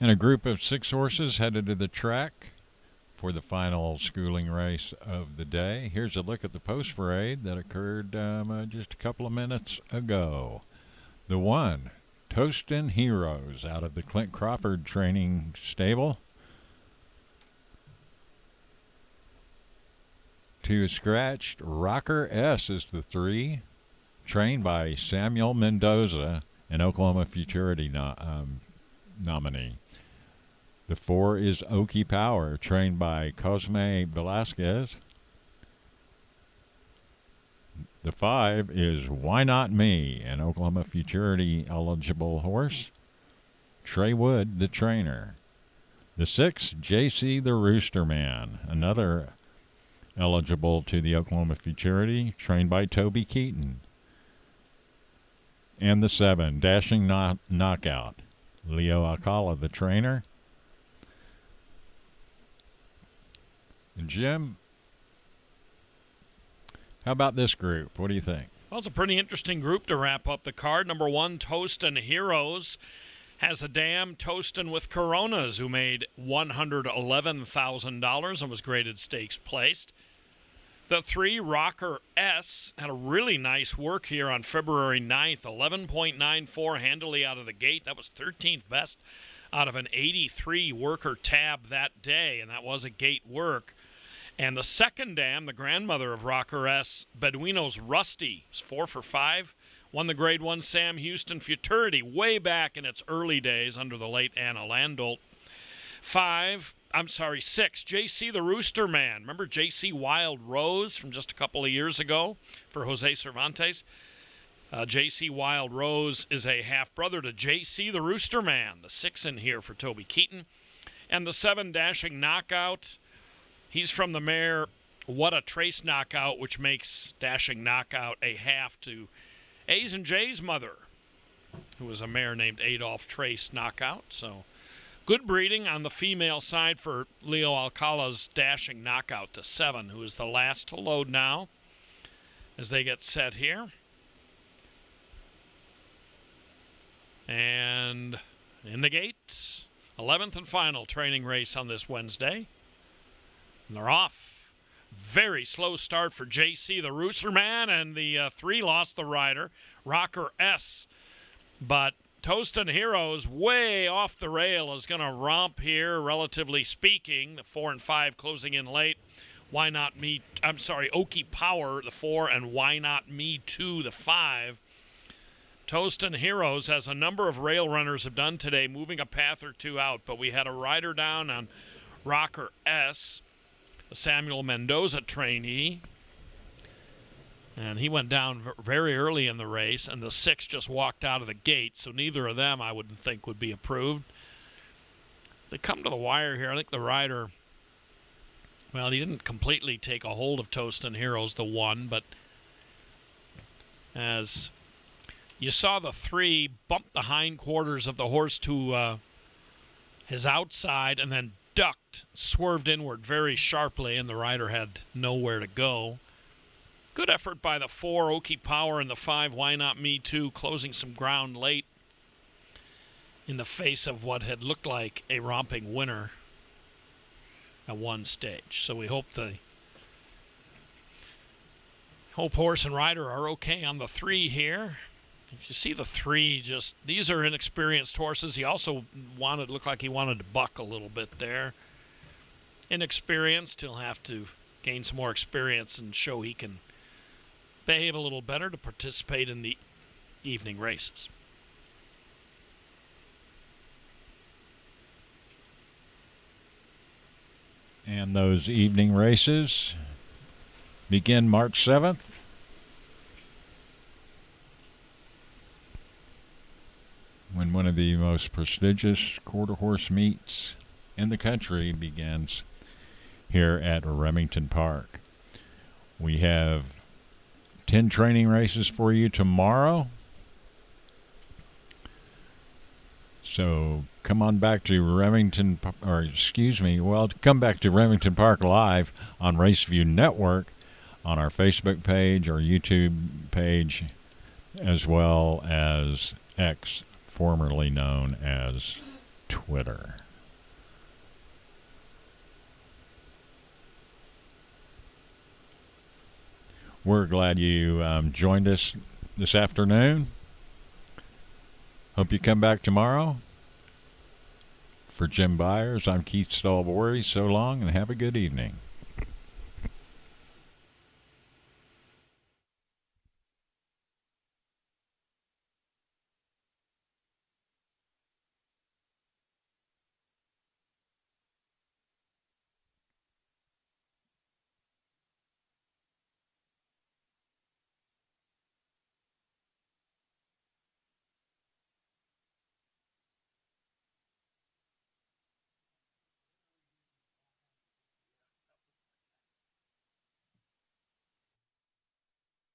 And a group of 6 horses headed to the track for the final schooling race of the day. Here's a look at the post parade that occurred just a couple of minutes ago. The 1, Toastin' Heroes, out of the Clint Crawford training stable. 2 scratched, Rocker S is the 3, trained by Samuel Mendoza, an Oklahoma Futurity nominee. The 4 is Okie Power, trained by Cosme Velasquez. The 5 is Why Not Me, an Oklahoma Futurity eligible horse. Trey Wood, the trainer. The 6, JC the Rooster Man, another eligible to the Oklahoma Futurity, trained by Toby Keaton. And the 7, Dashing Knockout, Leo Alcala, the trainer. And Jim, how about this group? What do you think? Well, it's a pretty interesting group to wrap up the card. Number 1, Toastin' Heroes, has a dam, Toastin' with Coronas, who made $111,000 and was graded stakes placed. The 3, Rocker S, had a really nice work here on February 9th, 11.94 handily out of the gate. That was 13th best out of an 83 worker tab that day, and that was a gate work. And the 2nd dam, the grandmother of Rocker S, Beduino's Rusty, was 4 for 5. Won the Grade 1 Sam Houston Futurity way back in its early days under the late Anna Landolt. 6, JC the Rooster Man. Remember JC Wild Rose from just a couple of years ago for Jose Cervantes? JC Wild Rose is a half-brother to JC the Rooster Man. The 6 in here for Toby Keaton. And the 7, Dashing Knockout. He's from the mare What a Trace Knockout, which makes Dashing Knockout a half to A's and J's mother, who was a mare named Adolph Trace Knockout. So good breeding on the female side for Leo Alcala's Dashing Knockout, the 7, who is the last to load now as they get set here. And in the gate, 11th and final training race on this Wednesday. And they're off. Very slow start for JC, the Rooster Man, and the 3 lost the rider, Rocker S. But Toastin' Heroes, way off the rail, is going to romp here, relatively speaking. The 4 and 5 closing in late. Why Not Me? I'm sorry, Okie Power, the 4, and Why Not Me 2, the 5. Toastin' Heroes, as a number of rail runners have done today, moving a path or 2 out. But we had a rider down on Rocker S, the Samuel Mendoza trainee, and he went down very early in the race, and the 6 just walked out of the gate, so neither of them I wouldn't think would be approved. They come to the wire here. I think the rider, well, he didn't completely take a hold of Toastin' Heroes, the 1, but as you saw, the 3 bump the hindquarters of the horse to his outside and then ducked, swerved inward very sharply, and the rider had nowhere to go. Good effort by the 4, Okie Power, and the 5, Why Not Me 2, closing some ground late in the face of what had looked like a romping winner at one stage. So we hope horse and rider are okay on the 3 here. You see the 3, just, these are inexperienced horses. He also looked like he wanted to buck a little bit there. Inexperienced, he'll have to gain some more experience and show he can behave a little better to participate in the evening races. And those evening races begin March 7th. When one of the most prestigious quarter horse meets in the country begins here at Remington Park. We have 10 training races for you tomorrow. So come on back to Remington, come back to Remington Park Live on RaceView Network on our Facebook page, our YouTube page, as well as X, formerly known as Twitter. We're glad you joined us this afternoon. Hope you come back tomorrow. For Jim Byers, I'm Keith Stolbory. So long and have a good evening.